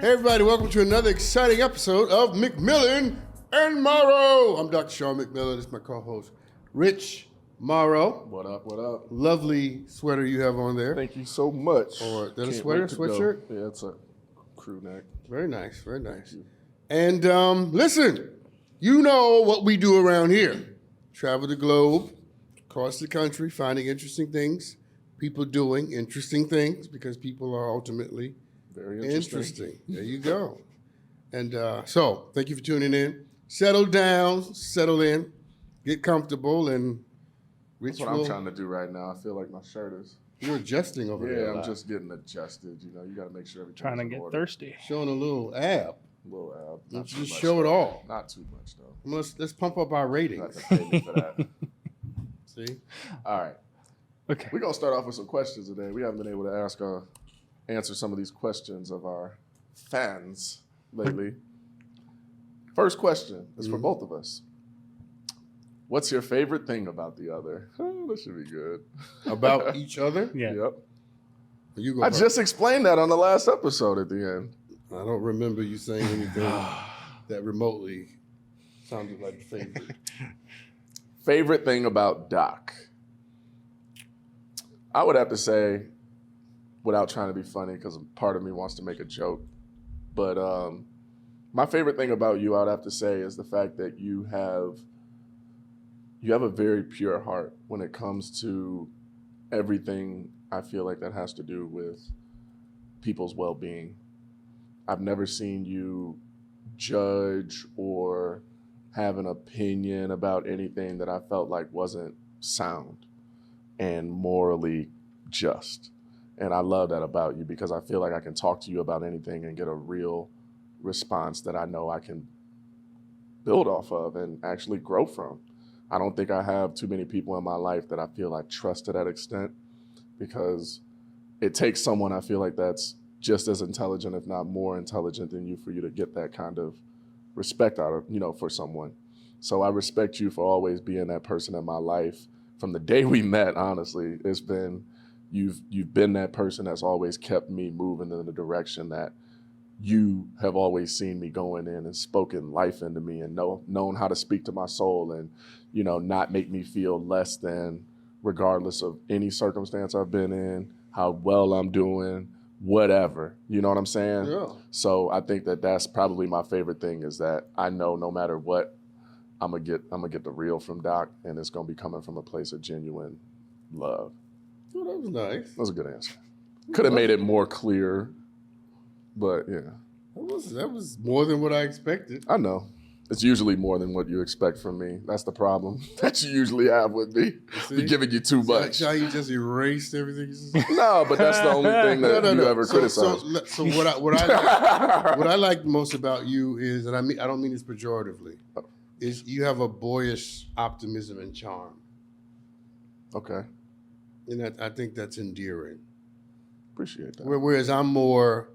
Hey everybody, welcome to another exciting episode of McMillan and Morrow. I'm Dr. Sean McMillan. This is my co-host, Rich Morrow. What up, what up? Lovely sweater you have on there. Thank you so much. Or is that a sweater, sweatshirt? Yeah, it's a crew neck. Very nice, very nice. And listen, you know what we do around here. Travel the globe, across the country, finding interesting things, people doing interesting things, because people are ultimately very interesting. There you go. And so, thank you for tuning in. Settle down, settle in, get comfortable, and Rich That's what I'm trying to do right now. I feel like my shirt is... You're adjusting over there. Yeah, I'm just getting adjusted. You know, you got to make sure everything's trying to get order. thirsty. Showing a little ab. A little ab. Not too Just much, show it all. Not too much, though. Let's pump up our ratings. Not to pay me for that. See? All right. Okay. We're going to start off with some questions today. We haven't been able to answer some of these questions of our fans lately. First question is for both of us. What's your favorite thing about the other? Oh, that should be good. About each other? Yeah. Yep. You go I first. just explained that on the last episode at the end. I don't remember you saying anything that remotely sounded like a favorite. Favorite thing about Doc? I would have to say, without trying to be funny, because part of me wants to make a joke, but my favorite thing about you, I would have to say, is the fact that you have a very pure heart when it comes to everything I feel like that has to do with people's well-being. I've never seen you judge or have an opinion about anything that I felt like wasn't sound and morally just. And I love that about you because I feel like I can talk to you about anything and get a real response that I know I can build off of and actually grow from. I don't think I have too many people in my life that I feel I trust to that extent, because it takes someone I feel like that's just as intelligent, if not more intelligent than you, for you to get that kind of respect out of, for someone. So I respect you for always being that person in my life. From the day we met, honestly, it's been, you've been that person that's always kept me moving in the direction that you have always seen me going in, and spoken life into me, and known how to speak to my soul, and, not make me feel less than, regardless of any circumstance I've been in, how well I'm doing, whatever. You know what I'm saying? Yeah. So I think that that's probably my favorite thing, is that I know no matter what, I'm gonna get the real from Doc, and it's gonna be coming from a place of genuine love. Oh, that was nice. That was a good answer. Could have made it more clear, but yeah. That was more than what I expected. I know. It's usually more than what you expect from me. That's the problem that you usually have with me. Be giving you too much. How you just erased everything you said? No, but that's the only thing that you ever criticize. So what I like most about you is, and I don't mean this pejoratively, is you have a boyish optimism and charm. Okay. And I think that's endearing. Appreciate that. Whereas I'm a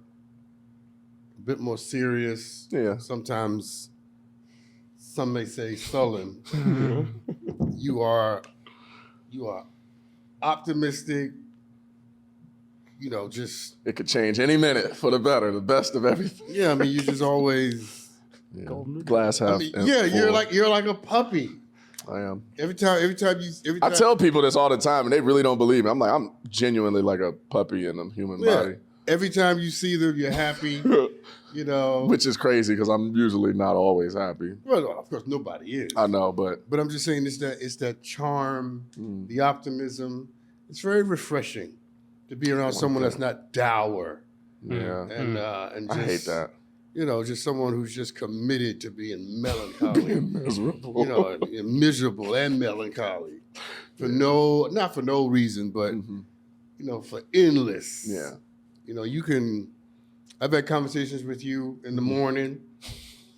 bit more serious. Yeah. Sometimes some may say sullen. You are optimistic. Just It could change any minute for the better, the best of everything. yeah. I mean, you just always. Yeah. Golden. Glass half. Yeah, you're like a puppy. I am. Every time I tell people this all the time, and they really don't believe me. I'm genuinely like a puppy in a human body. Every time you see them, you're happy. Which is crazy because I'm usually not always happy. Well, of course, nobody is. I know, but I'm just saying it's that charm, the optimism. It's very refreshing to be around someone that's not dour. Yeah. And just, I hate that. Just someone who's just committed to being melancholy. Being miserable. Miserable and melancholy. Not for no reason, but, for endless. Yeah. I've had conversations with you in the morning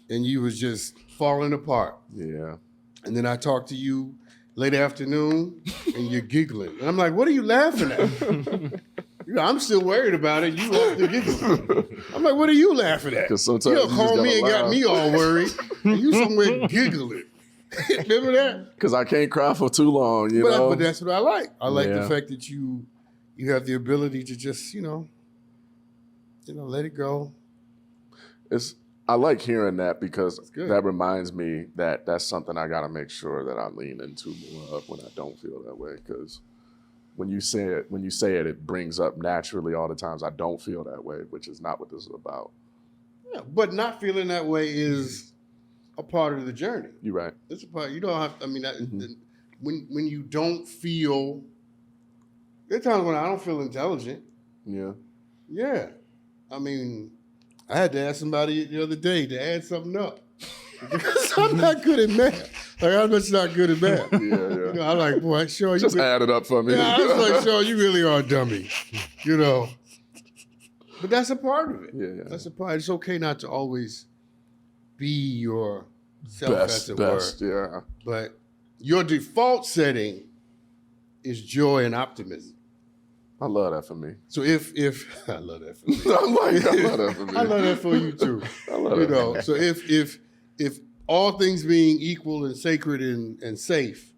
and you was just falling apart. Yeah. And then I talk to you late afternoon and you're giggling. And I'm like, what are you laughing at? I'm still worried about it. You up to giggling. I'm like, what are you laughing at? Because sometimes you call me and got me all worried. And you somewhere giggling. Remember that? Because I can't cry for too long, you know? But that's what I like. I like the fact that you have the ability to just, let it go. I like hearing that because good. that reminds me that that's something I got to make sure that I lean into more of when I don't feel that way. Because when you say it, it brings up naturally all the times I don't feel that way, which is not what this is about. Yeah, but not feeling that way is a part of the journey. You're right. It's a part. You don't have. I mean, when you don't feel, there are times when I don't feel intelligent. Yeah. Yeah, I mean, I had to ask somebody the other day to add something up because I'm not good at math. Like I'm just not good at math. Yeah. You know, I'm like, boy, sure. Just add it up for me. Yeah, I was like, sure, you really are a dummy. You know. But that's a part of it. Yeah. That's a part. It's okay not to always be your self, as it were. Yeah. But your default setting is joy and optimism. I love that for me. So if I love that for me. I love that for me. I love that for you too. I love You that. know, so if all things being equal and sacred and safe,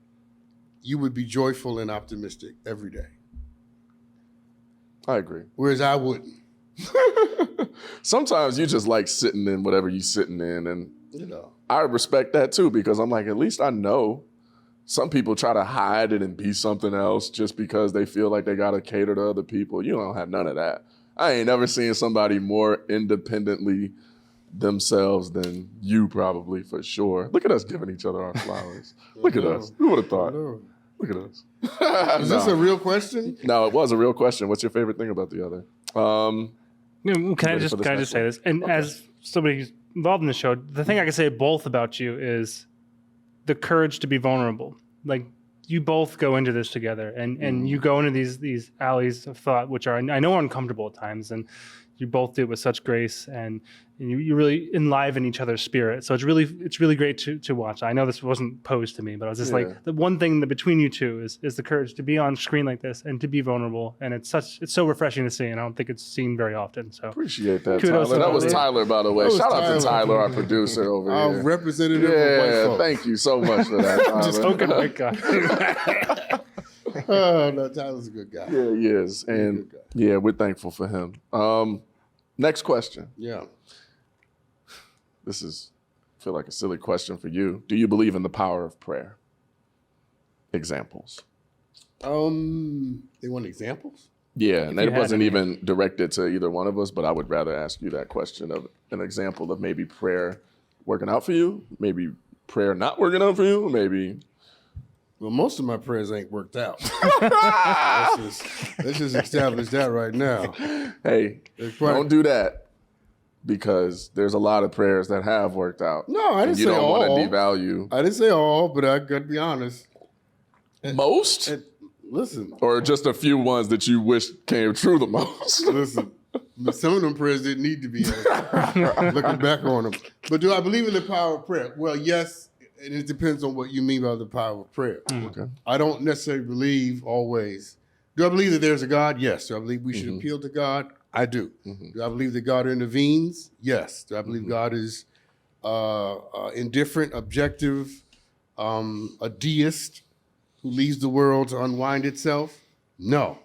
you would be joyful and optimistic every day. I agree. Whereas I wouldn't. Sometimes you just like sitting in whatever you're sitting in, and You know. I respect that too because I'm like, at least I know. Some people try to hide it and be something else just because they feel like they got to cater to other people. You don't have none of that. I ain't never seen somebody more independently themselves than you, probably, for sure. Look at us giving each other our flowers. Look at us. Who would have thought? Look at us. Is this a real question? No, it was a real question. What's your favorite thing about the other? Can I just say this? And as somebody who's involved in the show, the thing I can say both about you is the courage to be vulnerable. Like you both go into this together, and you go into these alleys of thought, which are I know uncomfortable at times, and you both do it with such grace, and you really enliven each other's spirit. So it's really great to watch. I know this wasn't posed to me, but I was just like, the one thing that between you two is the courage to be on screen like this and to be vulnerable, and it's so refreshing to see, and I don't think it's seen very often. So appreciate that, kudos Tyler. to That was Tyler. Tyler, by the way. Shout out to Tyler, our producer over Our here. representative of white Yeah, folks. thank you so much for that, Tyler. just token white guy. Oh, no, Tyler's a good guy. Yeah, he is. And good guy. yeah, we're thankful for him. Next question. Yeah. I feel like a silly question for you. Do you believe in the power of prayer? Examples. They want examples? Yeah, and you it had wasn't any. even directed to either one of us, but I would rather ask you that question of an example of maybe prayer working out for you, maybe prayer not working out for you, maybe. Well, most of my prayers ain't worked out. let's just establish that right now. Hey, don't do that because there's a lot of prayers that have worked out. No, I didn't and you say don't all. want to devalue. I didn't say all, but I got to be honest. Most? Listen, Or just a few ones that you wish came true the most? listen. Some of them prayers didn't need to be answered, looking back on them. But do I believe in the power of prayer? Well, yes, and it depends on what you mean by the power of prayer. Okay. I don't necessarily believe always. Do I believe that there's a God? Yes. Do I believe we should appeal to God? I do. Do I believe that God intervenes? Yes. Do I believe God is indifferent, objective, a deist who leaves the world to unwind itself? No.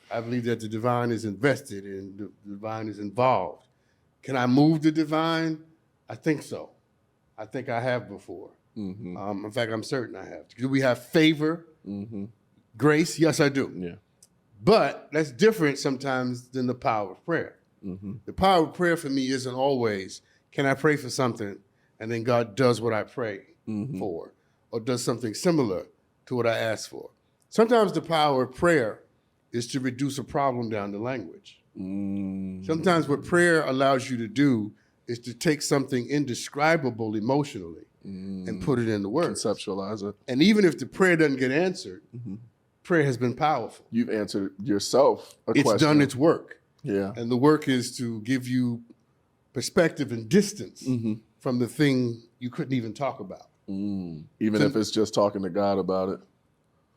I believe that the divine is invested and the divine is involved. Can I move the divine? I think so. I think I have before. In fact, I'm certain I have. Do we have favor? Grace? Yes, I do. Yeah. But that's different sometimes than the power of prayer. The power of prayer for me isn't always, can I pray for something and then God does what I pray for or does something similar to what I ask for. Sometimes the power of prayer is to reduce a problem down to language. Sometimes what prayer allows you to do is to take something indescribable emotionally and put it into words. Conceptualize it. And even if the prayer doesn't get answered, prayer has been powerful. You've answered yourself a question. It's done its work. Yeah. And the work is to give you perspective and distance from the thing you couldn't even talk about. Even if it's just talking to God about it.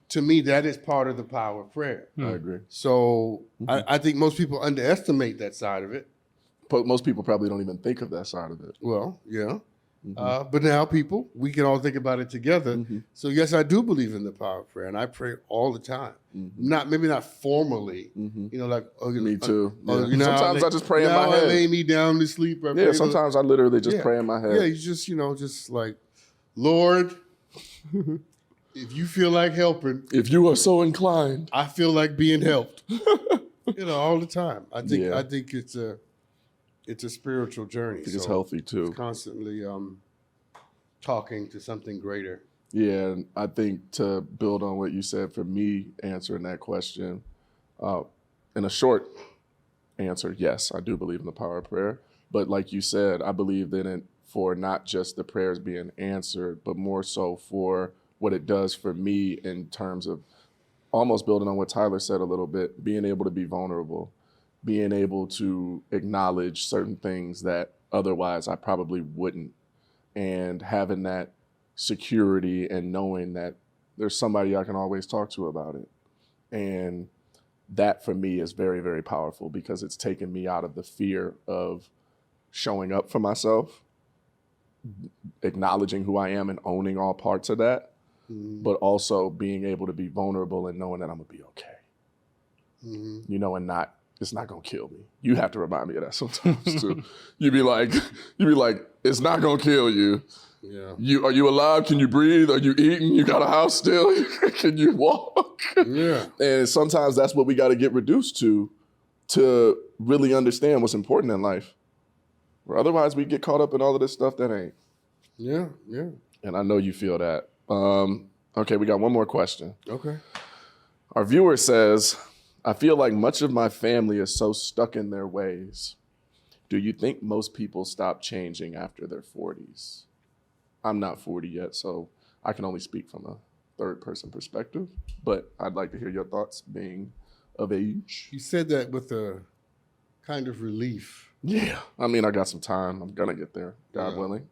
To me, that is part of the power of prayer. I agree. So I think most people underestimate that side of it. But most people probably don't even think of that side of it. Well, yeah. But now, people, we can all think about it together. So, yes, I do believe in the power of prayer, and I pray all the time. Maybe not formally, like me too. Sometimes I just pray in my head. I lay me down to sleep. Sometimes I literally just pray in my head. Yeah, you just like, Lord, if you feel like helping, if you are so inclined, I feel like being helped. All the time. I think it's a spiritual journey. I think it's healthy too. It's constantly talking to something greater. Yeah, and I think to build on what you said, for me answering that question, in a short answer, yes, I do believe in the power of prayer. But like you said, I believe in it for not just the prayers being answered, but more so for what it does for me in terms of almost building on what Tyler said a little bit, being able to be vulnerable, being able to acknowledge certain things that otherwise I probably wouldn't, and having that security and knowing that there's somebody I can always talk to about it. And that for me is very, very powerful because it's taken me out of the fear of showing up for myself, acknowledging who I am and owning all parts of that, but also being able to be vulnerable and knowing that I'm gonna be okay. And it's not gonna kill me. You have to remind me of that sometimes too. You be like, it's not gonna kill you. Yeah. Are you alive? Can you breathe? Are you eating? You got a house still? Can you walk? Yeah. And sometimes that's what we got to get reduced to really understand what's important in life. Or otherwise we get caught up in all of this stuff that ain't. Yeah. And I know you feel that. Okay, we got one more question. Okay. Our viewer says, I feel like much of my family is so stuck in their ways. Do you think most people stop changing after their 40s? I'm not 40 yet, so I can only speak from a third person perspective, but I'd like to hear your thoughts being of age. You said that with a kind of relief. Yeah. I mean, I got some time. I'm going to get there, God willing.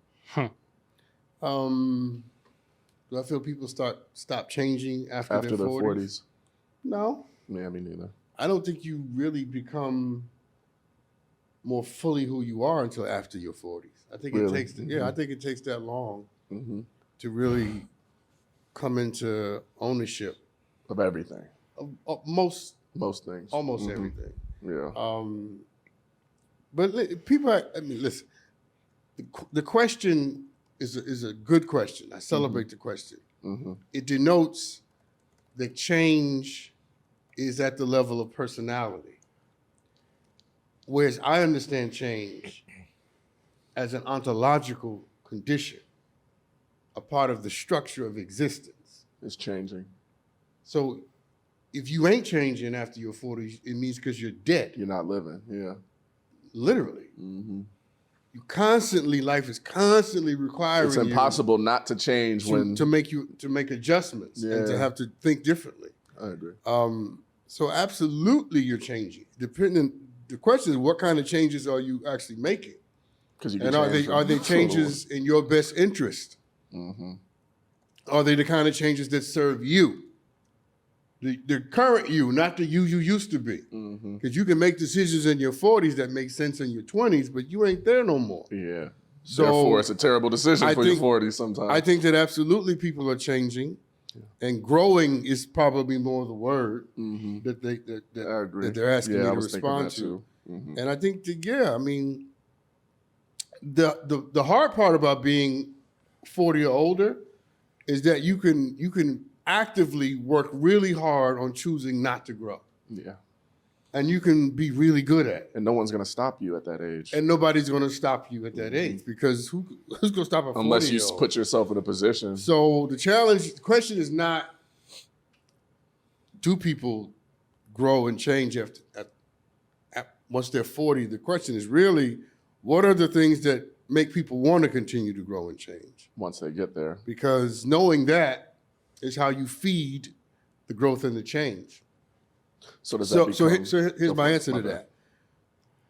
Do I feel people stop changing after their 40s? No. Yeah, me neither. I don't think you really become more fully who you are until after your 40s. I think it takes I think it takes that long to really come into ownership of everything. Most things. Almost everything. Yeah. But people, listen. The question is a good question. I celebrate the question. It denotes that change is at the level of personality. Whereas I understand change as an ontological condition, a part of the structure of existence. It's changing. So if you ain't changing after your 40s, it means because you're dead. You're not living, yeah. Literally. Life is constantly requiring it's impossible not to change to make adjustments and to have to think differently. I agree. So absolutely you're changing. The question is, what kind of changes are you actually making? And are they changes in your best interest? Are they the kind of changes that serve you? The current you, not the you used to be. Because you can make decisions in your 40s that make sense in your 20s, but you ain't there no more. Yeah. So therefore, it's a terrible decision for your 40s sometimes. I think that absolutely people are changing. And growing is probably more the word that they're asking me to respond to. And I think the hard part about being 40 or older is that you can actively work really hard on choosing not to grow. Yeah. And you can be really good at it. And no one's going to stop you at that age. And nobody's going to stop you at that age because who's going to stop a 40-year-old? Unless you put yourself in a position. So the question is not, do people grow and change once they're 40? The question is really, what are the things that make people want to continue to grow and change? Once they get there. Because knowing that is how you feed the growth and the change. So here's my answer to that.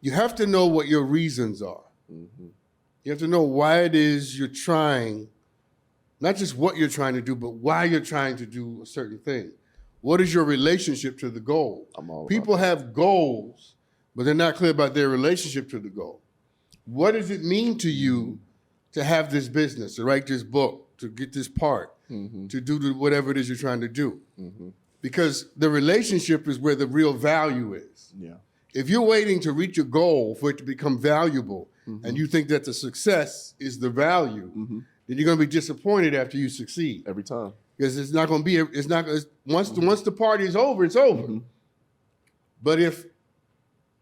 You have to know what your reasons are. You have to know why it is you're trying, not just what you're trying to do, but why you're trying to do a certain thing. What is your relationship to the goal? People have goals, but they're not clear about their relationship to the goal. What does it mean to you to have this business, to write this book, to get this part, to do whatever it is you're trying to do. Because the relationship is where the real value is. Yeah. If you're waiting to reach your goal for it to become valuable, and you think that the success is the value, then you're going to be disappointed after you succeed. Every time. Because it's not going to be, once the party is over, it's over. But if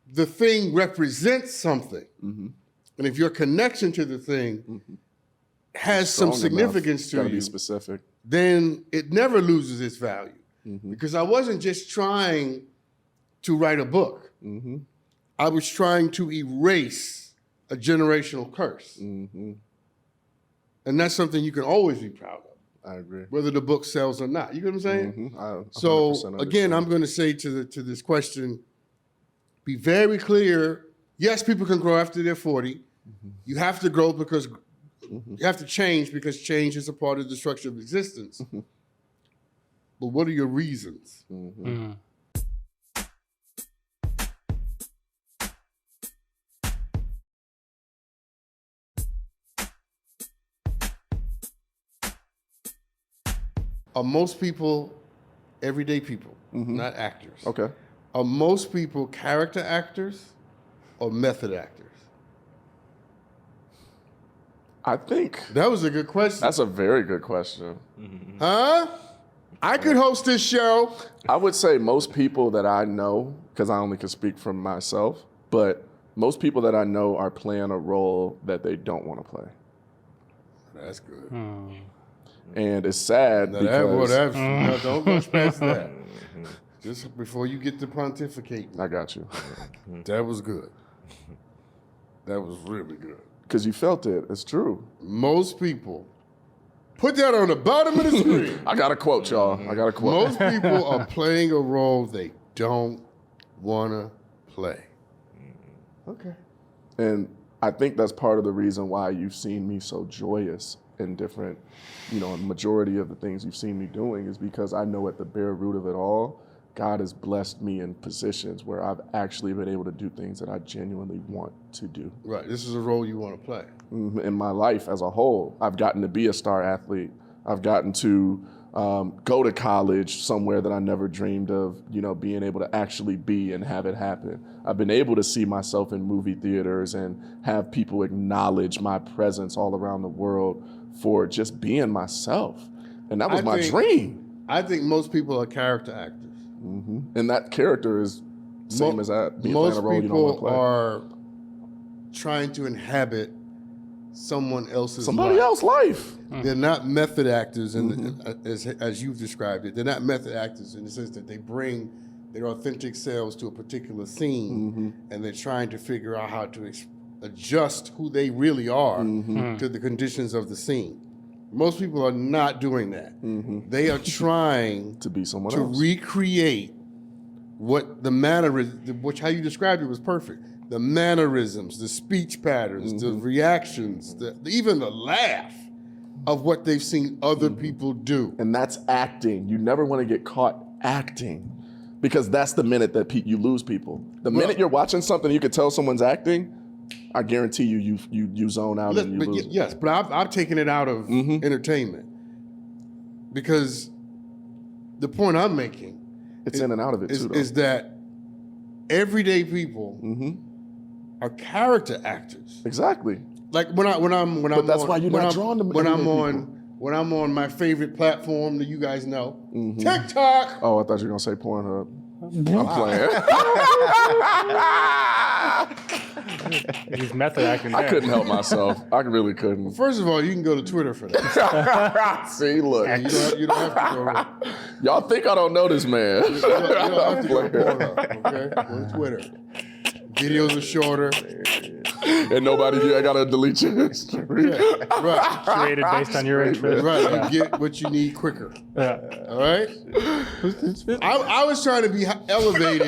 the thing represents something, and if your connection to the thing has some significance to you, be specific, then it never loses its value. Because I wasn't just trying to write a book. I was trying to erase a generational curse. And that's something you can always be proud of. I agree. Whether the book sells or not. You know what I'm saying? So again, I'm going to say to this question, be very clear. Yes, people can grow after they're 40. You have to grow because you have to change because change is a part of the structure of existence. But what are your reasons? Are most people everyday people, not actors? Okay. Are most people character actors or method actors? I think that was a good question. That's a very good question. Huh? I could host this show. I would say most people that I know, because I only can speak for myself, but most people that I know are playing a role that they don't want to play. That's good. And it's sad because... No, don't go past that. Just before you get to pontificate. I got you. That was good. That was really good. Because you felt it. It's true. Most people... Put that on the bottom of the screen. I got a quote, y'all. I got a quote. Most people are playing a role they don't want to play. Okay. And I think that's part of the reason why you've seen me so joyous in different, majority of the things you've seen me doing is because I know at the bare root of it all, God has blessed me in positions where I've actually been able to do things that I genuinely want to do. Right. This is a role you want to play. In my life as a whole, I've gotten to be a star athlete. I've gotten to go to college somewhere that I never dreamed of, being able to actually be and have it happen. I've been able to see myself in movie theaters and have people acknowledge my presence all around the world for just being myself. And that was my dream. I think most people are character actors. And that character is same as that. Most people are trying to inhabit someone else's else's life. They're not method actors, as you've described it. They're not method actors in the sense that they bring their authentic selves to a particular scene, and they're trying to figure out how to adjust who they really are to the conditions of the scene. Most people are not doing that. They are trying to be someone else. Recreate what the mannerism, which how you described it was perfect. The mannerisms, the speech patterns, the reactions, even the laugh of what they've seen other people do. And that's acting. You never want to get caught acting because that's the minute that you lose people. The minute you're watching something, you could tell someone's acting, I guarantee you zone out and you lose. Yes, but I've taken it out of entertainment because the point I'm making it's in and out of it too, is that everyday people are character actors. Exactly. Like when I'm that's why you're not drawn to when I'm on my favorite platform that you guys know, TikTok. Oh, I thought you were gonna say Pornhub. I'm playing. He's method acting. I couldn't help myself. I really couldn't. First of all, you can go to Twitter for that. See, look. You don't have to go. Y'all think I don't know this man. You don't have to go to Pornhub, okay? Go to Twitter. Videos are shorter. And I gotta delete your history. Yeah, right. Created based on your interest. Right. You get what you need quicker. Yeah. All right? I was trying to be elevated.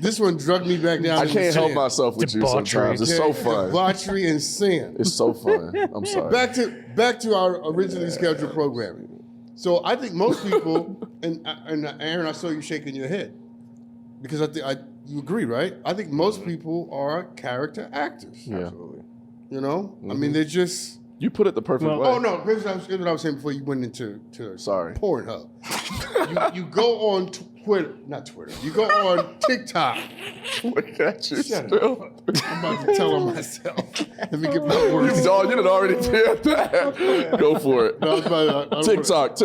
This one drugged me back down. I can't help myself with you sometimes. It's so fun. Debauchery and sin. It's so fun. I'm sorry. Back to our originally scheduled programming. So I think most people, and Aaron, I saw you shaking your head because you agree, right? I think most people are character actors. Yeah. Absolutely. I mean, they're just You put it the perfect way. Oh no, this is what I was saying before you went into Sorry. Pornhub. you go on Twitter, not Twitter. You go on TikTok. Look at you Shut still. up. I'm about to tell on myself. Let me get my words. Dog, you done already did that. Go for it. No, TikTok.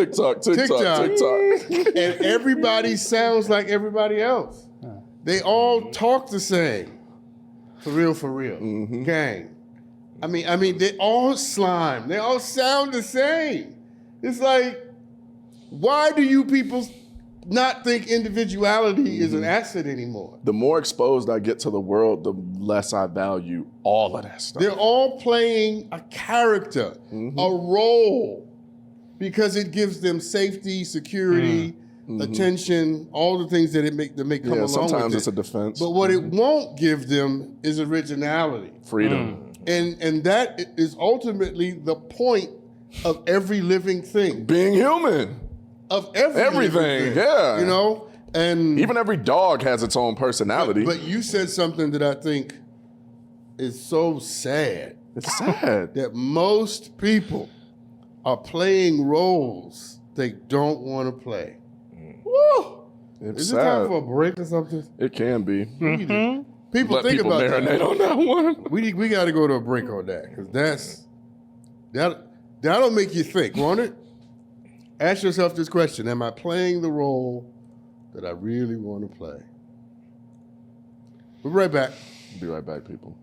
And everybody sounds like everybody else. They all talk the same. For real. Mm-hmm. Gang. I mean, they all slime. They all sound the same. It's like, why do you people not think individuality is an asset anymore? The more exposed I get to the world, the less I value all of that stuff. They're all playing a character, a role, because it gives them safety, security, attention, all the things that make come along with it. Sometimes it's a defense. But what it won't give them is originality. Freedom. And that is ultimately the point of every living thing. Being human. Of everything, yeah. You know? And even every dog has its own personality. But you said something that I think is so sad. It's sad. That most people are playing roles they don't want to play. Woo! Is it time for a break or something? It can be. People think about marinate that. On that one. We got to go to a break on that because that'll make you think, won't it? Ask yourself this question: am I playing the role that I really want to play? We'll be right back. Be right back, people.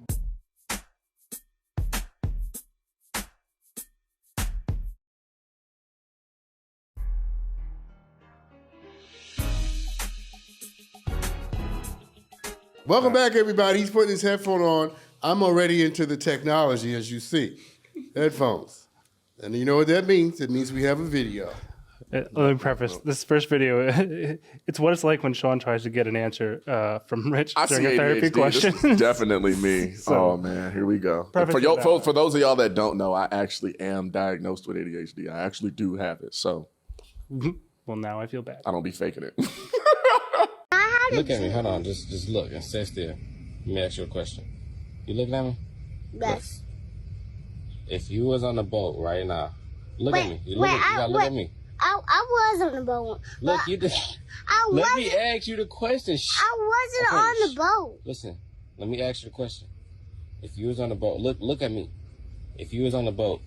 Welcome back, everybody. He's putting his headphone on. I'm already into the technology, as you see. Headphones. And you know what that means? It means we have a video. Let me preface this first video. It's what it's like when Sean tries to get an answer from Rich during a therapy question. This is definitely me. Oh, man. Here we go. For those of y'all that don't know, I actually am diagnosed with ADHD. I actually do have it. So. Well, now I feel bad. I don't be faking it. Look at me. Hold on. Just look and stay still. Let me ask you a question. You looking at me? Yes. If you was on the boat right now, look at me. You gotta look at me. I was on the boat. Look, you did. Let me ask you the question. I wasn't on the boat. Listen, let me ask you the question. If you was on the boat, look at me. If you was on the boat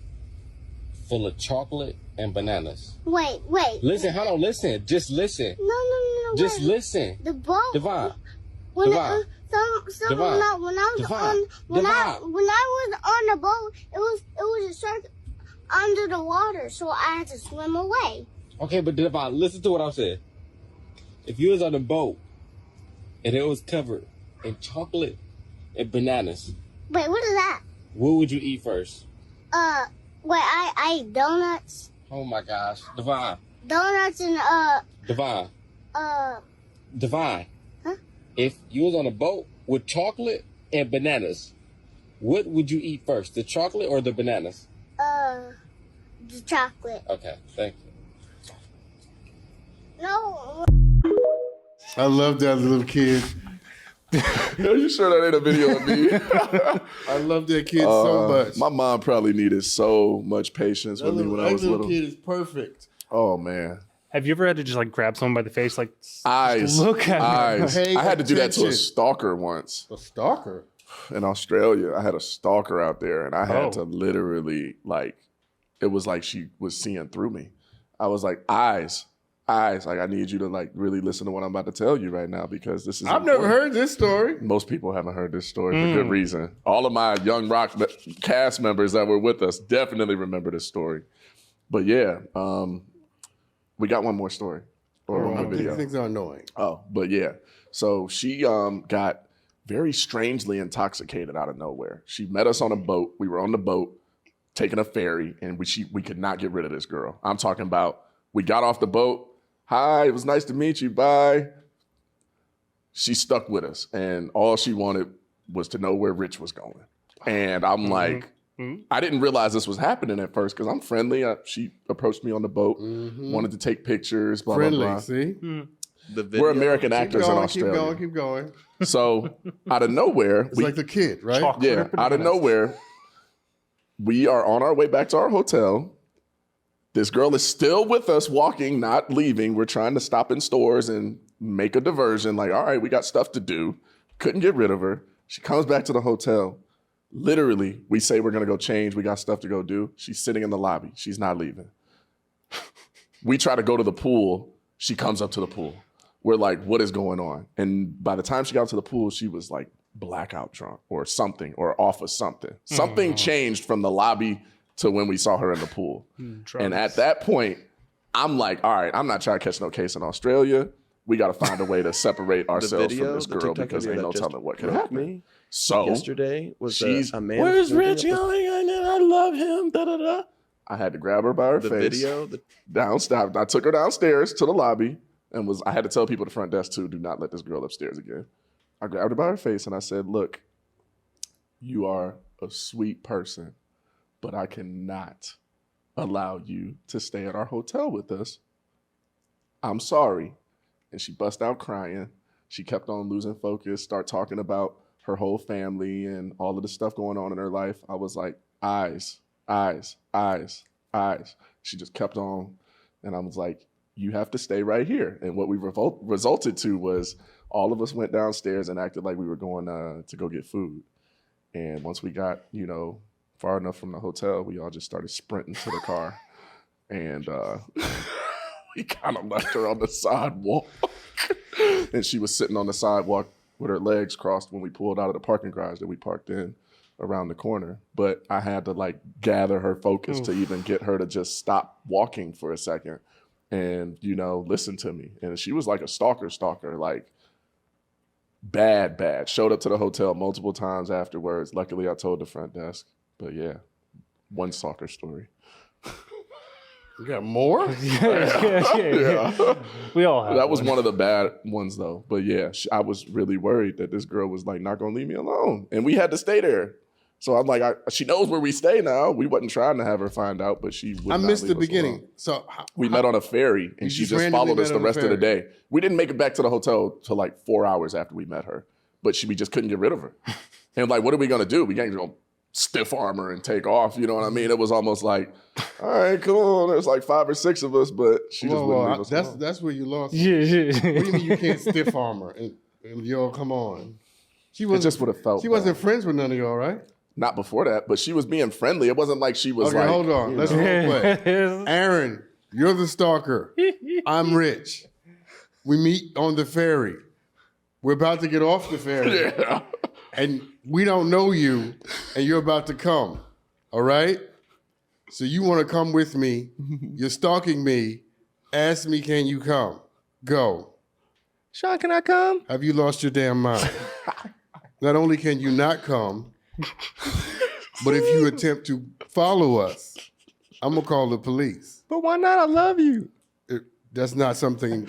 full of chocolate and bananas. Wait. Listen, hold on, listen. Just listen. No. Just listen. The boat. Devon. When Devon. when I was on the boat, it was a circle under the water, so I had to swim away. Okay, but Devon, listen to what I'm saying. If you was on the boat and it was covered in chocolate and bananas. Wait, what is that? What would you eat first? I ate donuts. Oh my gosh, Devon. Donuts and Devon. Devon. Huh? If you was on a boat with chocolate and bananas, what would you eat first, the chocolate or the bananas? The chocolate. Okay, thank you. No. I love that little kid. Are you sure that ain't a video of me? I love that kid so much. My mom probably needed so much patience with me when I was little. That little kid is perfect. Oh, man. Have you ever had to just like grab someone by the face, like eyes? Look at eyes. me. I had to do that to a stalker once. A stalker? In Australia, I had a stalker out there, and I had to literally, like, it was like she was seeing through me. I was like, eyes. Like, I need you to, like, really listen to what I'm about to tell you right now because this is I've never heard this story. Most people haven't heard this story for good reason. All of my Young Rock cast members that were with us definitely remember this story. But, yeah, we got one more story. Or one more video. Things are annoying. Oh, but yeah. So she got very strangely intoxicated out of nowhere. She met us on a boat. We were on the boat, taking a ferry, and we could not get rid of this girl. I'm talking about we got off the boat. Hi, it was nice to meet you. Bye. She stuck with us, and all she wanted was to know where Rich was going. And I'm like, I didn't realize this was happening at first because I'm friendly. She approached me on the boat, wanted to take pictures, blah, blah, blah. See? We're American actors in Australia. Keep going. So out of nowhere. It's like the kid, right? Chocolate out of nowhere, We are on our way back to our hotel. This girl is still with us walking, not leaving. We're trying to stop in stores and make a diversion. Like, all right, we got stuff to do. Couldn't get rid of her. She comes back to the hotel. Literally, we say we're going to go change. We got stuff to go do. She's sitting in the lobby. She's not leaving. We try to go to the pool. She comes up to the pool. We're like, what is going on? And by the time she got to the pool, she was like blackout drunk or something or off of something. Something changed from the lobby to when we saw her in the pool. And at that point, I'm like, all right, I'm not trying to catch no case in Australia. We got to find a way to separate ourselves from this girl because ain't no telling what could happen. Me so yesterday was she's, a man. where's Rich? I love him. Da, da, da. I had to grab her by her face. Downstairs. I took her downstairs to the lobby and I had to tell people at the front desk too, do not let this girl upstairs again. I grabbed her by her face and I said, look, you are a sweet person, but I cannot allow you to stay at our hotel with us. I'm sorry. And she bust out crying. She kept on losing focus, start talking about her whole family and all of the stuff going on in her life. I was like, eyes, eyes, eyes, eyes. She just kept on. And I was like, you have to stay right here. And what we resulted to was all of us went downstairs and acted like we were going to go get food. And once we got, far enough from the hotel, we all just started sprinting to the car. And we kind of left her on the sidewalk. And she was sitting on the sidewalk with her legs crossed when we pulled out of the parking garage that we parked in around the corner. But I had to gather her focus to even get her to just stop walking for a second and, listen to me. And she was like a stalker, like bad. Showed up to the hotel multiple times afterwards. Luckily, I told the front desk. But yeah, one stalker story. You got more? Yeah. We all have. That was one of the bad ones, though. But yeah, I was really worried that this girl was not going to leave me alone. And we had to stay there. So I'm like, she knows where we stay now. We wasn't trying to have her find out, but she would I not missed leave the us beginning. alone. So we met on a ferry, and she just followed us the rest of the day. We didn't make it back to the hotel till 4 hours after we met her. But we just couldn't get rid of her. And what are we going to do? We can't go stiff arm her and take off. You know what I mean? It was almost like, all right, come on. There's 5 or 6 of us, but she just wouldn't leave us alone. That's where you lost. Yeah. What do you mean you can't stiff arm her? And y'all, come on. It just would have felt She wasn't friends with none of y'all, right? Not before that, but she was being friendly. It wasn't like she was Okay, hold on. Let's role play. Aaron, you're the stalker. I'm Rich. We meet on the ferry. We're about to get off the ferry. Yeah. And we don't know you, and you're about to come. All right? So you want to come with me. You're stalking me. Ask me, can you come? Go. Sean, can I come? Have you lost your damn mind? Not only can you not come, but if you attempt to follow us, I'm going to call the police. But why not? I love you. That's not something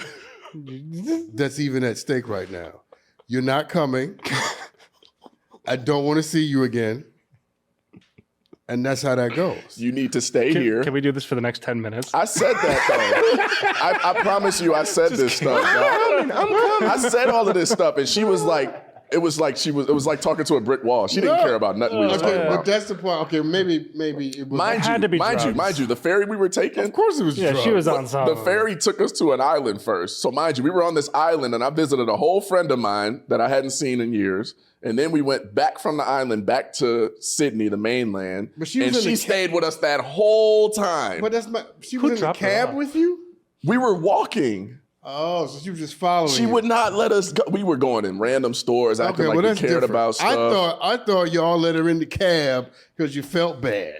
that's even at stake right now. You're not coming. I don't want to see you again. And that's how that goes. You need to stay here. Can we do this for the next 10 minutes? I said that, though. I promise you I said this stuff. I'm coming. I said all of this stuff, and she was like, it was like talking to a brick wall. She didn't care about nothing we was talking about. But that's the point. Okay, maybe it was. Mind you, the ferry we were taking. Of course it was drugs. She was on something. The ferry took us to an island first. So mind you, we were on this island, and I visited a whole friend of mine that I hadn't seen in years. And then we went back from the island back to Sydney, the mainland. But she stayed with us that whole time. But she was in the cab with you? We were walking. Oh, so she was just following She you. would not let us go. We were going in random stores, acting like we cared about stuff. I thought y'all let her in the cab because you felt bad.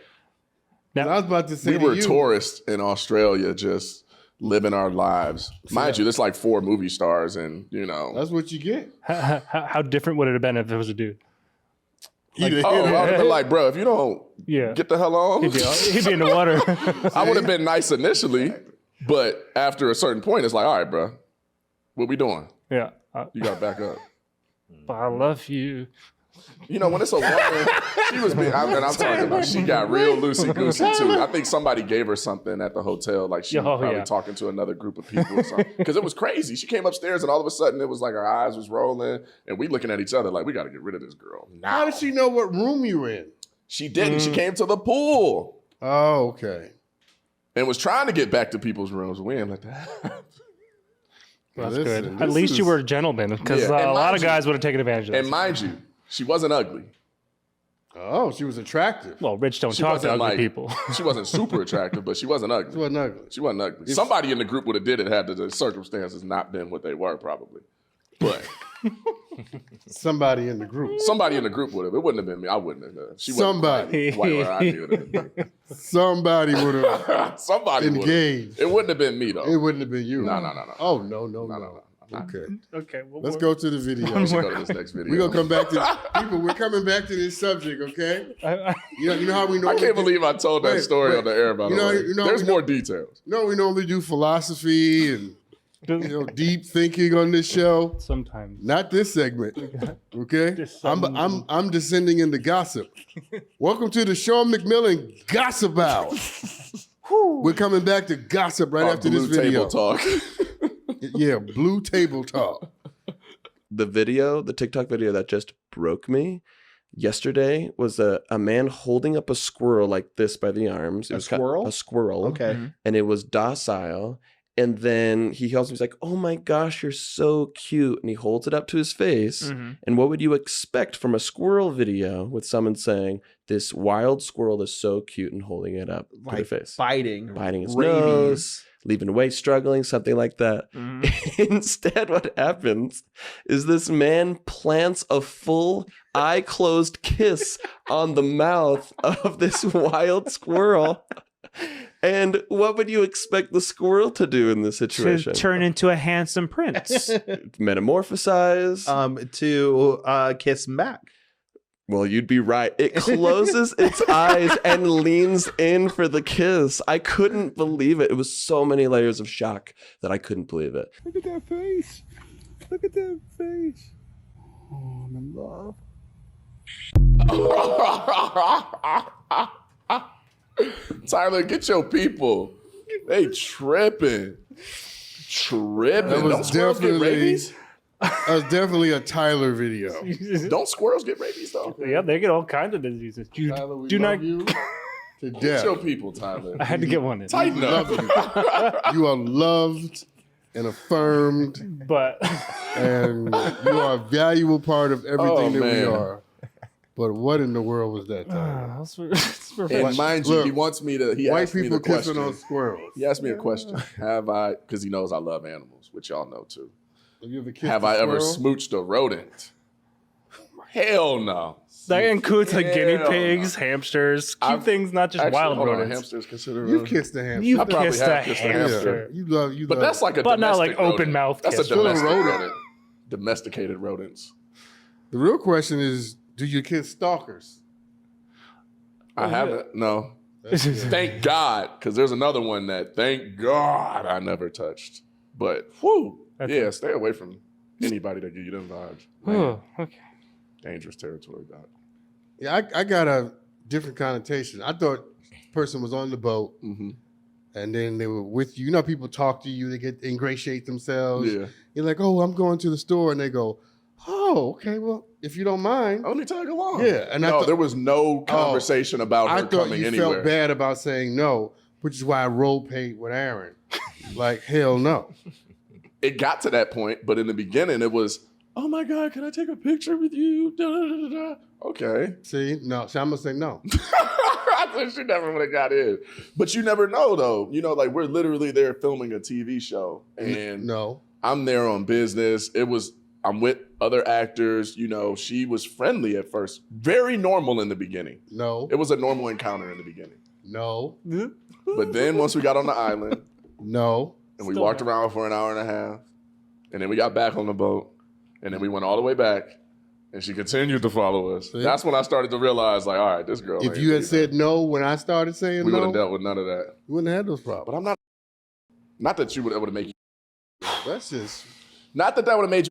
Now, I was about to say we were tourists in Australia, just living our lives. Mind you, there's 4 movie stars, and that's what you get. How different would it have been if it was a dude? I would have been like, bro, if you don't get the hell on, he'd be in the water. I would have been nice initially, but after a certain point, it's like, all right, bro, what we doing? Yeah, you got to back up. But I love you. When it's a woman, she was being, I'm talking about, she got real loosey-goosey too. I think somebody gave her something at the hotel, she was probably talking to another group of people or something. Because it was crazy. She came upstairs and all of a sudden it was like her eyes was rolling and we looking at each other like, we got to get rid of this girl now. How did she know what room you were in? She didn't. She came to the pool Oh, okay. and was trying to get back to people's rooms. We ain't let that happen. That's Listen, good. this At least you is- were a gentleman, because Yeah, and a lot mind of you- guys would have taken advantage of that. And mind you, she wasn't ugly. Oh, she was attractive. Well, rich don't She talk to wasn't ugly like people. She wasn't super attractive, but she wasn't ugly. She wasn't ugly. She wasn't ugly. Somebody in the group would have did it had the circumstances not been what they were, probably. But Somebody in the group. somebody in the group would have. It wouldn't have been me. I wouldn't have. She wasn't Somebody. white where I did it. Somebody would have Somebody would have. engaged. It wouldn't have been me though. It wouldn't have been you. No. Oh, no. No. Okay. Okay, well, Let's go to the video. We should go to this next video. We're going to come back to people. We're coming back to this subject, okay? You know how we I normally can't do- believe I told that Wait, story wait. on the air, by the way. There's more details. You know we normally do philosophy and deep thinking on this show. Sometimes. Not this segment, okay? Just I'm descending into gossip. Welcome to the Sean McMillan Gossip Hour. We're coming back to gossip right Our after this blue video. table talk. Yeah, blue table talk. The video, the TikTok video that just broke me yesterday was a man holding up a squirrel like this by the arms. It was squirrel? A squirrel. Okay. And it was docile. And then he holds me, he's like, oh my gosh, you're so cute. And he holds it up to his face. And what would you expect from a squirrel video with someone saying, this wild squirrel is so cute, and holding it up to their face? Biting Biting his rabies. nose, leaving weight, struggling, something like that. Instead, what happens is this man plants a full eye closed kiss on the mouth of this wild squirrel. And what would you expect the squirrel to do in this To situation? turn into a handsome prince. Metamorphosize. To kiss him back. Well, you'd be right. It closes its eyes and leans in for the kiss. I couldn't believe it. It was so many layers of shock that I couldn't believe it. Look at that face. Look at that face. Oh, I'm in love. Tyler, get your people. They tripping. That was Don't squirrels get rabies? That was definitely a Tyler video. Don't squirrels get rabies, though? Yeah, they get all kinds of diseases. You Tyler, we do love not. you to Get death. your people, Tyler. I had to get one in. Tighten up. You are loved and affirmed, But and you are a valuable part of everything Oh, that man. we are. But what in the world was that, Tyler? And mind you, Look, he wants me to. He White asked me people the kissing question. on squirrels. He asked me a question. Have I? Because he knows I love animals, which y'all know too. Have you ever kissed Have a I ever squirrel? smooched a rodent? Hell no. that includes like guinea Hell pigs, hamsters, cute I've- things, not just Actually, wild hold on, rodents. hamsters consider You've rodents? kissed a hamster. You've I probably kissed have a kissed a hamster. You love. But that's like a But not domestic like open rodent. mouth That's a kiss. domestic Still a rodent. rodent. Domesticated rodents. the real question is: do you kiss stalkers? I haven't. No. Thank God, because there's another one that thank God I never touched. But whew, yeah, stay away from anybody that give you them vibes. Man, Oh, okay. dangerous territory, Doc. Yeah, I got a different connotation. I thought the person was on the boat, Mm-hmm. and then they were with you. You know, people talk to you, they get ingratiate themselves. Yeah. You're like, oh, I'm going to the store, and they go, oh, okay, well, if you don't mind. Let me tag along. Yeah, and I no, thought- there was no conversation about I her thought coming you anywhere. felt bad about saying no, which is why I role played with Aaron. Like, hell no. It got to that point, but in the beginning, it was, oh my God, can I take a picture with you? Da, da, da, da, da. Okay. See, no, so I'm gonna say no. I thought she never would have got in. But you never know, though. You know, like we're literally there filming a TV show, and No. I'm there on business. I'm with other actors. You know, she was friendly at first, very normal in the beginning. No. It was a normal encounter in the beginning. No. But then once we got on the island No. and we walked around for an hour and a half, and then we got back on the boat, and then we went all the way back, and she continued to follow us. See? That's when I started to realize, like, all right, this girl. If ain't you had leaving. said no when I started saying we would no, have dealt with none of that. you wouldn't have had those problems. But I'm not that you would have made you. That's just Not that would have made you.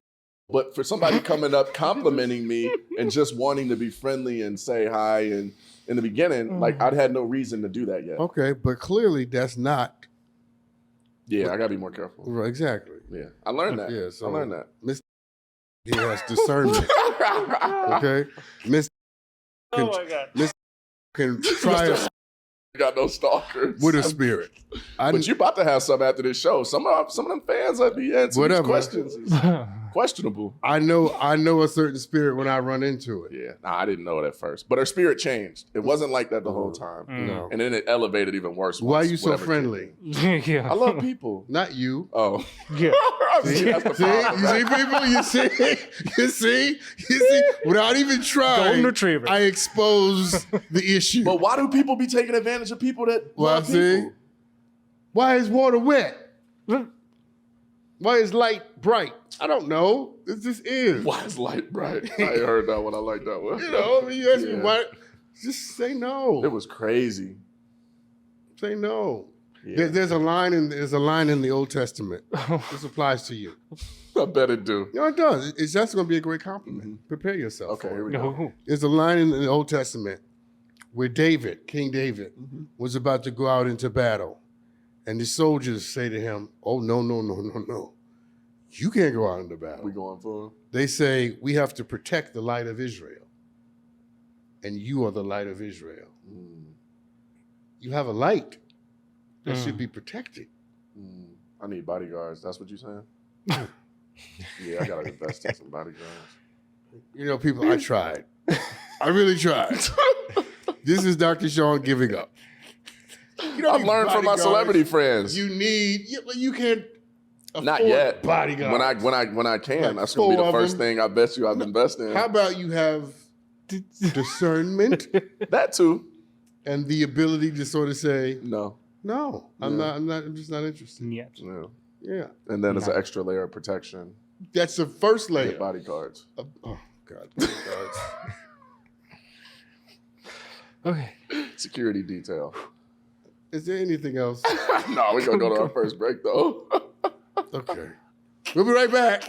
But for somebody coming up complimenting me and just wanting to be friendly and say hi, and in the beginning, like I'd had no reason to do that yet. okay, but clearly that's not Yeah, I gotta be more careful. right, exactly. Yeah, I learned that. Yeah, so I learned that. Miss he has discernment. Okay, Miss Oh my god. Miss can try a got no stalkers with a spirit. But you about to have some after this show. Some of them fans that be answering these questions is questionable. I know a certain spirit when I run into it. Yeah, I didn't know it at first, but her spirit changed. It wasn't like that the whole time. No. And then it elevated even worse. Why are you so friendly? Yeah. I love people. Not you. Oh, Yeah. See, that's the see, problem, you see, right? people, you see, without even trying, Golden retriever. I expose the issue. But why do people be taking advantage of people that love people? Why is water wet? Why is light bright? I don't know. It just is. Why is light bright? I ain't heard that one. I like that one. You know, you ask me why, just say no. It was crazy. Say no. Yeah. There's a line in the Old Testament. This applies to you. I bet it do. No, it does. It's just going to be a great compliment. Prepare yourself. Okay, for here it. we go. There's a line in the Old Testament where King David, was about to go out into battle. And the soldiers say to him, oh, no. You can't go out into battle. We going for him? They say, we have to protect the light of Israel. And you are the light of Israel. You have a light that should be protected. I need bodyguards. That's what you're saying? Yeah, I got to invest in some bodyguards. You know, people, I tried. I really tried. This is Dr. Sean giving up. You don't I've need learned from my bodyguards. celebrity friends. You can't afford Not yet. bodyguards. When I can, Like that's gonna be 4 the of first them. thing I bet you I've invested in. How about you have discernment That too. and the ability to sort of say, No. I'm just not interested. Yes. Yeah. Yeah. And then it's an extra layer of protection. That's the first Get layer. bodyguards. Oh, God. Bodyguards. Okay. Security detail. Is there anything else? No, we're gonna go to our first break though. Okay. We'll be right back.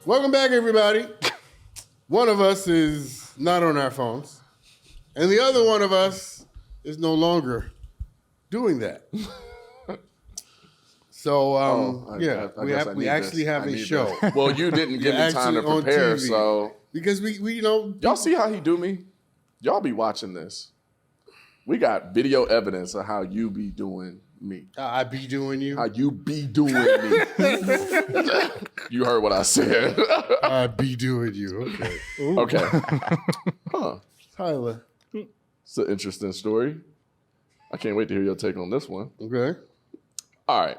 Welcome back, everybody. One of us is not on our phones, and the other one of us is no longer doing that. So, I guess I we need actually this. have I a need show. this. Well, you didn't give me time to Actually on prepare, TV. so Because we y'all see how he do me? Y'all be watching this. We got video evidence of how you be doing me. I be doing you. How you be doing me. You heard what I said. I be doing you. Okay. Okay. Huh. Tyler. It's an interesting story. I can't wait to hear your take on this one. Okay. All right.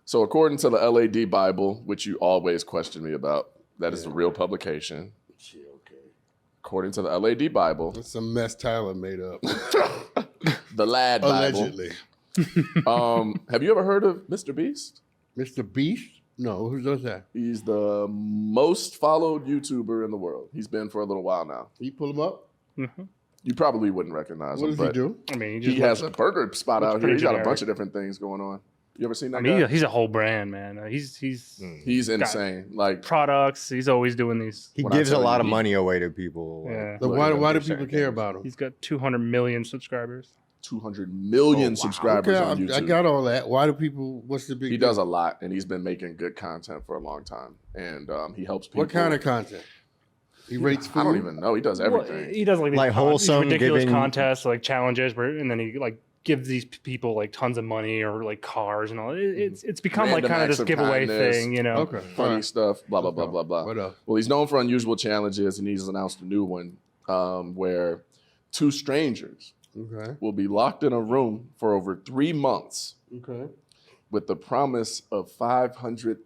So according to the LAD Bible, which you always question me about, that is a real publication. Okay. According to the LAD Bible, That's some mess Tyler made up. the Lad Bible. Allegedly. Have you ever heard of Mr. Beast? Mr. Beast? No, who does that? He's the most followed YouTuber in the world. He's been for a little while now. Can you pull him up? You probably wouldn't recognize What him, does he but do? I mean, he has a burger spot out here. pretty He's got a generic. bunch of different things going on. You ever seen that I mean, guy? he's a whole brand, man. He's He's insane. Like, products. He's always doing these. He When I gives a tell lot you of he- money away to people. Yeah. So Look, why do certain people care things. about him? He's got 200 million subscribers. 200 million subscribers Okay, on YouTube. I got all that. Why do people? What's the big? He deal? does a lot, and he's been making good content for a long time. And he helps people. What kind of content? He rates food. I don't even know. He does everything. Well, he does like, these Like wholesome, these ridiculous giving- contests, like challenges, and then he like gives these people like tons of money or like cars and all. It's become like Random kind of acts this of giveaway kindness. thing, you know. Okay. Funny All right. stuff, blah, blah, blah, blah, blah. What else? Well, he's known for unusual challenges, and he's announced a new one where 2 strangers Okay. will be locked in a room for over 3 months Okay. with the promise of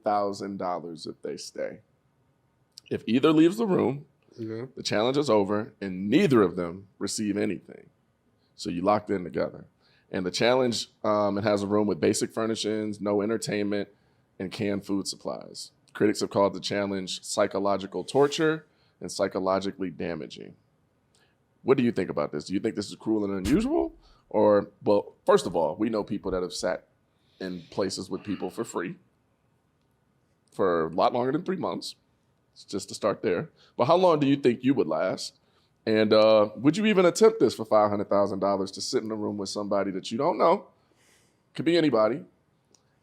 $500,000 if they stay. If either leaves the room, Okay. the challenge is over, and neither of them receive anything. So you locked in together. And the challenge, it has a room with basic furnishings, no entertainment, and canned food supplies. Critics have called the challenge psychological torture and psychologically damaging. What do you think about this? Do you think this is cruel and unusual? Or, well, first of all, we know people that have sat in places with people for free for a lot longer than 3 months. It's just to start there. But how long do you think you would last And would you even attempt this for $500,000 to sit in a room with somebody that you don't know? Could be anybody.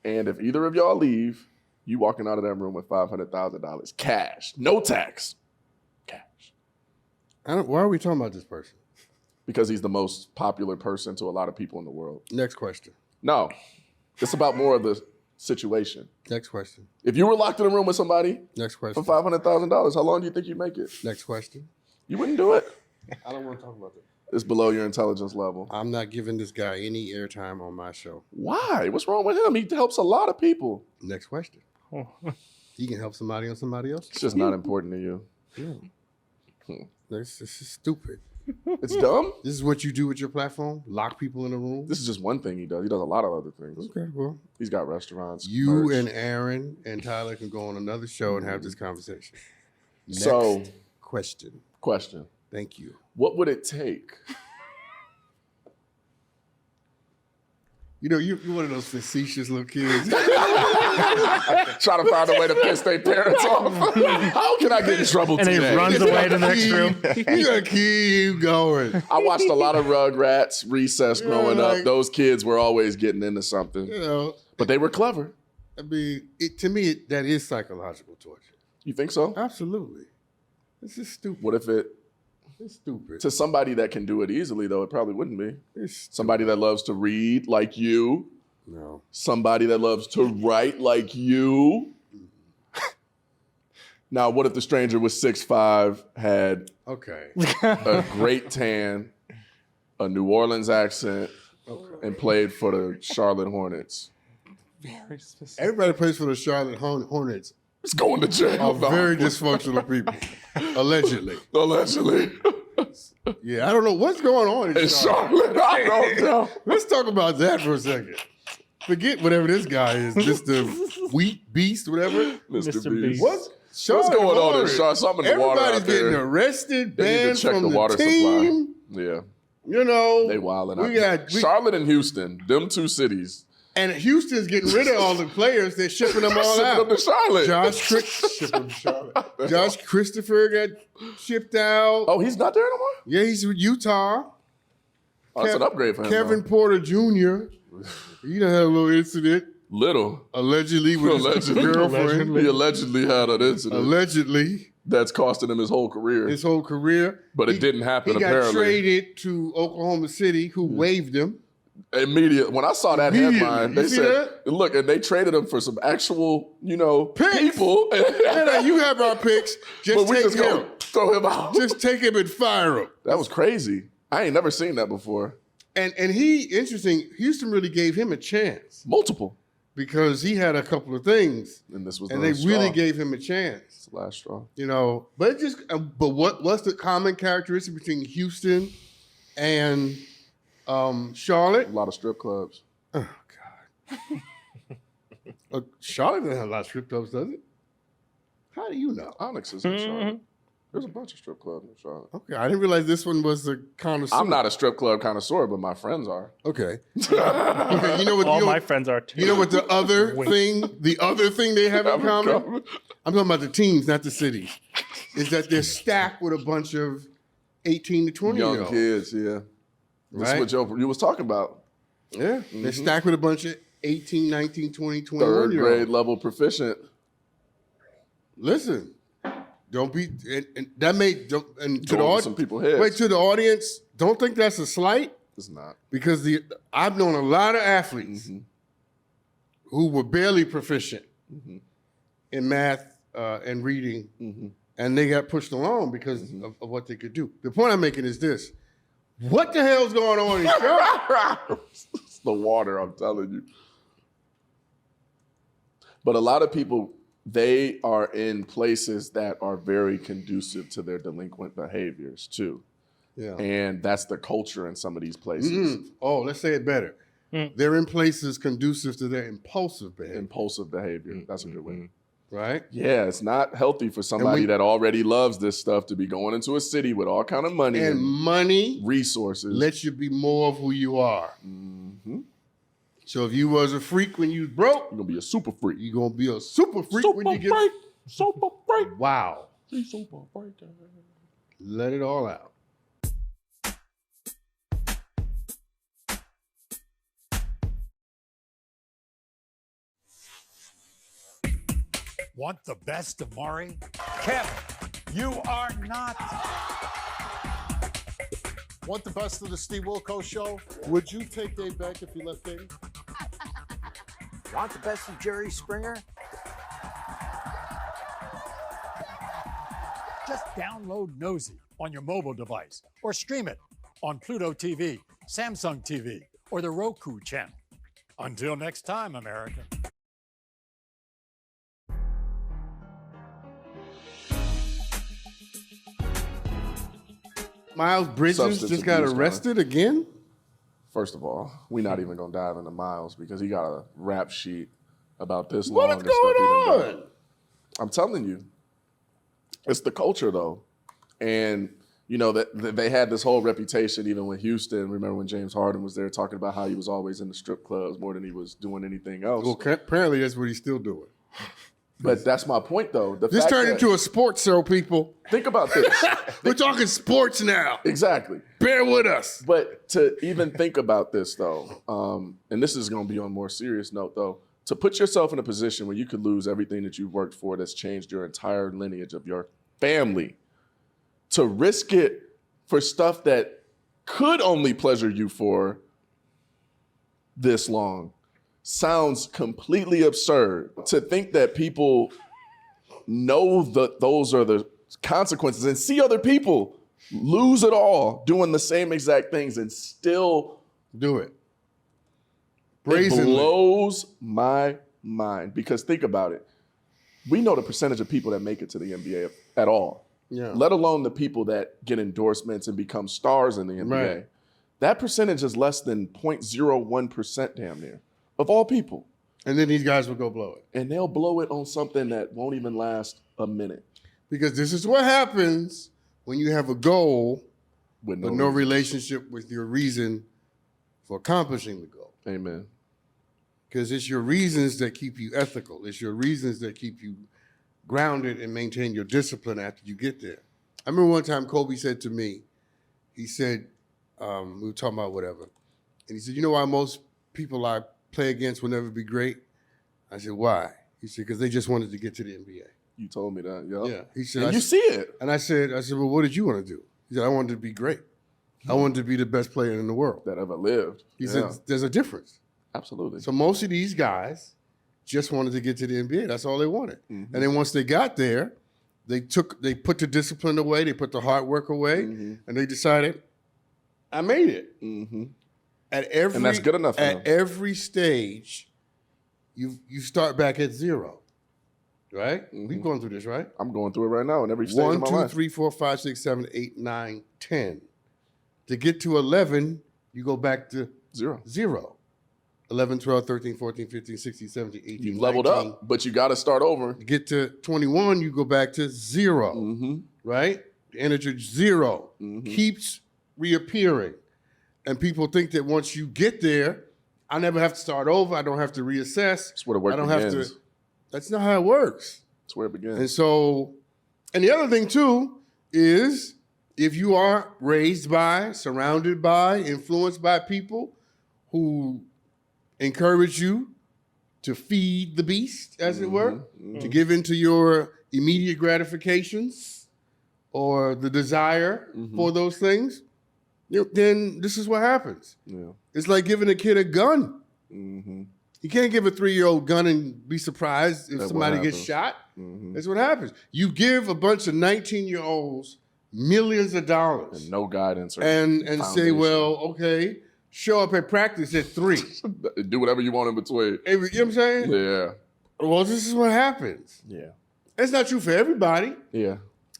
And if either of y'all leave, you walking out of that room with $500,000 cash, no tax, cash. Why are we talking about this person? Because he's the most popular person to a lot of people in the world. Next question. No, it's about more of the situation. Next question. If you were locked in a room with somebody Next question. for $500,000, how long do you think you'd make it? Next question. You wouldn't do it. I don't want to talk about that. It's below your intelligence level. I'm not giving this guy any airtime on my show. Why? What's wrong with him? He helps a lot of people. Next question. He can help somebody on somebody else. It's just not important to you. Yeah. This is stupid. It's dumb? This is what you do with your platform? Lock people in a room? This is just one thing he does. He does a lot of other things. Okay, well. He's got restaurants. You merch. and Aaron and Tyler can go on another show and have this conversation. Next So, question. Thank you. What would it take? You know, you're one of those facetious little kids. Trying to find a way to piss their parents off. How can I get in trouble And today? he runs away to the next room. You gotta keep going. I watched a lot of Rugrats, Recess growing like- up. Those kids were always getting into something. You know, But they were clever. I mean, to me, that is psychological torture. You think so? Absolutely. This is stupid. What if It's stupid. to somebody that can do it easily, though, it probably wouldn't be. It's stupid. Somebody that loves to read like you. No. Somebody that loves to write like you. Now, what if the stranger was 6'5", had Okay. a great tan, a New Orleans accent, and played for the Charlotte Hornets? Very specific. Everybody plays for the Charlotte Hornets. It's going to jail. Are very dysfunctional people. Allegedly. Allegedly. Yeah, I don't know what's going on in In Charlotte. Charlotte, I don't know. Let's talk about that for a second. Forget whatever this guy is, Mr. Wheat Beast, whatever. Mr. Mr. Beast. What's What's going on in Charlotte? Something in the water Everybody's out there. getting arrested, They need banned to check from the the water team. supply. Yeah, You know, they wilding we out. got Charlotte and Houston, them two cities. and Houston's getting rid of all the players. They're shipping them all Shipping out. them to Charlotte. Shipping them to Charlotte. Josh Christopher got shipped out. Oh, he's not there no more? Yeah, he's with Utah. Oh, that's an upgrade for him. Kevin though. Porter Jr. He done had a little incident, Little. allegedly with his girlfriend. He allegedly had an incident Allegedly, that's costing him his whole career. his whole career. But it He- didn't happen, He got apparently. traded to Oklahoma City, who waived him. Immediate. When I saw that Immediately. headline, they You see said, look, and they traded him for some actual, Picks. people. Yeah, you have our picks. Just But we take just him. go throw him out. Just take him and fire him. That was crazy. I ain't never seen that before. And he, interesting, Houston really gave him a chance Multiple. because he had a couple of things, And this was and the they straw. really gave him a chance. It's the last straw. You know, but it just, but what's the common characteristic between Houston and Charlotte? A lot of strip clubs. Oh God, Charlotte doesn't have a lot of strip clubs, does it? How do you know? Onyx is in Charlotte. There's a bunch of strip clubs in Charlotte. Okay, I didn't realize this one was the connoisseur. I'm not a strip club connoisseur, but my friends are. Okay. Okay, you know what? All you know, my friends are too. you know what the other thing they have in common? I'm talking about the teams, not the cities. Is that they're stacked with a bunch of 18 to 20 Young year olds. kids, yeah. That's Right? what you was talking about. Yeah, they're stacked with a bunch of 18, 19, 20, 21 Third year grade olds. level proficient. Listen, don't be, and that may, don't, and to Go the over audience, some people's heads. wait, to the audience, don't think that's a slight It's not. because I've known a lot of athletes who were barely proficient in math and reading, and they got pushed along because of what they could do. The point I'm making is this. What the hell's going on in Charlotte? It's the water, I'm telling you. But a lot of people, they are in places that are very conducive to their delinquent behaviors too. Yeah. And that's the culture in some of these places. Oh, let's say it better. They're in places conducive to their impulsive behavior, Impulsive behavior. That's a good way. right? Yeah, it's not healthy for somebody that already loves this stuff to be going into a city with all kind of money And money resources. lets you be more of who you are. So if you was a freak when you was broke, You're gonna be a super freak. you're going to be a super freak when you get... Super freak. Wow. Super freak. Let it all out. Want the best of Maury? Kevin, you are not. Want the best of the Steve Wilkos show? Would you take Dave back if he left Dave? Want the best of Jerry Springer? Just download Nosy on your mobile device or stream it on Pluto TV, Samsung TV, or the Roku channel. Until next time, America. Miles Bridges Substance just got abuse, arrested again? First of all, we're not even gonna dive into Miles because he got a rap sheet about this What long is and stuff going he done on? done. I'm telling you, it's the culture though, and you know that they had this whole reputation even with Houston. Remember when James Harden was there talking about how he was always in the strip clubs more than he was doing anything else. Well, apparently that's what he's still doing. But that's my point though. This turned into a sports show, people. Think about this. We're talking sports now. Exactly. Bear with us. But to even think about this though, and this is going to be on a more serious note though, to put yourself in a position where you could lose everything that you've worked for that's changed your entire lineage of your family, to risk it for stuff that could only pleasure you for this long sounds completely absurd. To think that people know that those are the consequences and see other people lose it all doing the same exact things and still do it. It Brazenly. blows my mind because think about it. We know the percentage of people that make it to the NBA at all. Yeah. Let alone the people that get endorsements and become stars in the NBA. Right. That percentage is less than 0.01% damn near of all people. And then these guys will go blow it. And they'll blow it on something that won't even last a minute. Because this is what happens when you have a goal with no relationship with your reason for accomplishing the goal. Amen. Because it's your reasons that keep you ethical. It's your reasons that keep you grounded and maintain your discipline after you get there. I remember one time Kobe said to me, he said, we were talking about whatever, and he said, you know why most people I play against will never be great? I said, why? He said, because they just wanted to get to the NBA. You told me that, yeah. Yeah. He said, and you see it. And I said, well, what did you want to do? He said, I wanted to be great. I wanted to be the best player in the world that ever lived. He said, there's a difference. Absolutely. So most of these guys just wanted to get to the NBA. That's all they wanted. Mm-hmm. And then once they got there, they put the discipline away, they put the hard work away, Mm-hmm. and they decided, I made it. Mm-hmm. And that's good enough for at them. every stage, you start back at zero. Right? Mm-hmm. We've gone through this, right? I'm going through it right now in every stage of 1, my 2, life. 3, 4, 5, 6, 7, 8, 9, 10. To get to 11, you go back to zero. 11, 12, 13, 14, 15, 16, 17, 18, You've leveled 19. up, but you got to start over. You get to 21, you go back to zero. Mm-hmm. Right? The energy 0 Mm-hmm. keeps reappearing. And people think that once you get there, I never have to start over. I don't have to reassess. That's where the work I don't begins. have to. That's not how it works. That's where it begins. And so, and the other thing too is if you are raised by, surrounded by, influenced by people who encourage you to feed the beast, as it were, to give into your immediate gratifications or the desire for those things, then this is what happens. Yeah. It's like giving a kid a gun. Mm-hmm. You can't give a 3-year-old gun and be surprised if That's somebody what gets happens. shot. Mm-hmm. That's what happens. You give a bunch of 19-year-olds millions of dollars And no guidance or and say, foundation. well, okay, show up at practice at 3. Do whatever you want in between. You know what I'm saying? Yeah. Well, this is what happens. Yeah. It's not true for everybody, Yeah.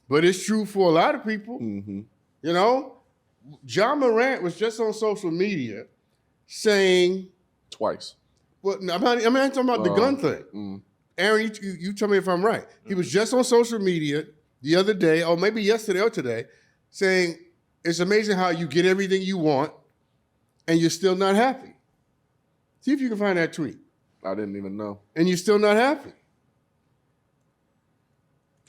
but it's true for a lot of people. Mm-hmm. You know, John Morant was just on social media saying, Twice. well, I'm not talking about the gun thing. Aaron, you tell me if I'm right. He was just on social media the other day, or maybe yesterday or today, saying it's amazing how you get everything you want and you're still not happy. See if you can find that tweet. I didn't even know. And you're still not happy.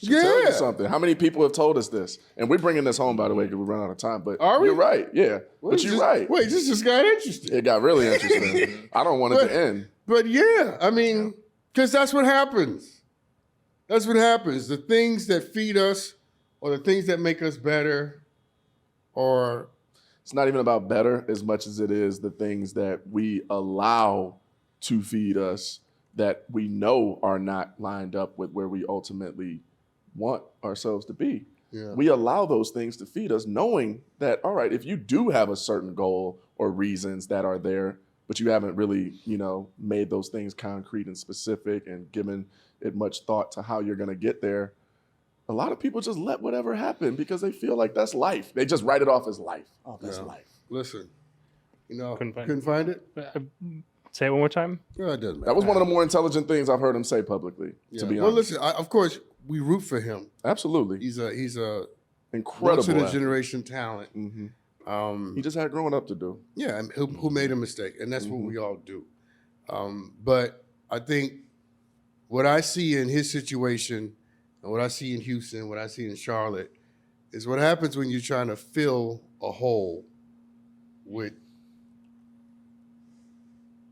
Should tell you something. How many people have told us this? And we're bringing this home, by the way, because we run out of time. But Are we? You're right. Yeah. But you're right. Wait, this just got interesting. It got really interesting. I don't want it to end. But yeah, I mean, because that's what happens. That's what happens. The things that feed us or the things that make us better or... It's not even about better as much as it is the things that we allow to feed us that we know are not lined up with where we ultimately want ourselves to be. Yeah. We allow those things to feed us knowing that, all right, if you do have a certain goal or reasons that are there, but you haven't really, made those things concrete and specific and given it much thought to how you're going to get there, a lot of people just let whatever happen because they feel like that's life. They just write it off as life. Oh, that's life. Listen, Couldn't find it? Say it one more time. No, it doesn't matter. That was one of the more intelligent things I've heard him say publicly, to be honest. Well, listen, of course, we root for him. Absolutely. He's a incredible once in a generation talent. Mm-hmm. He just had growing up to do. Yeah, and who made a mistake, and that's what we all do. But I think what I see in his situation and what I see in Houston, what I see in Charlotte, is what happens when you're trying to fill a hole with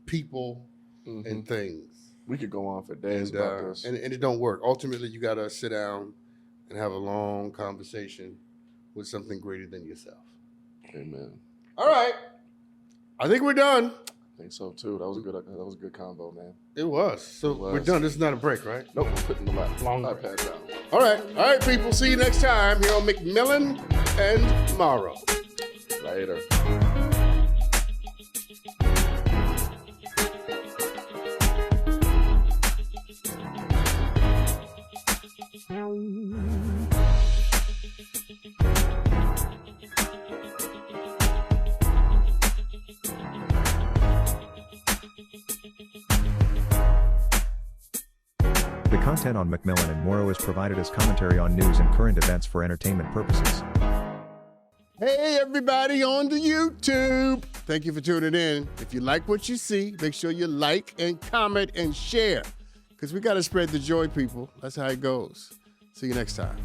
people and things. We could go on for days about this. And it don't work. Ultimately, you got to sit down and have a long conversation with something greater than yourself. Amen. All right. I think we're done. I think so, too. That was a good combo, man. It was. So we're done. This is not a break, right? Nope. I'm putting the iPad down. All right, people. See you next time here on McMillan and Morrow. Later. The content on McMillan and Morrow is provided as commentary on news and current events for entertainment purposes. Hey, everybody on the YouTube. Thank you for tuning in. If you like what you see, make sure you like and comment and share because we got to spread the joy, people. That's how it goes. See you next time.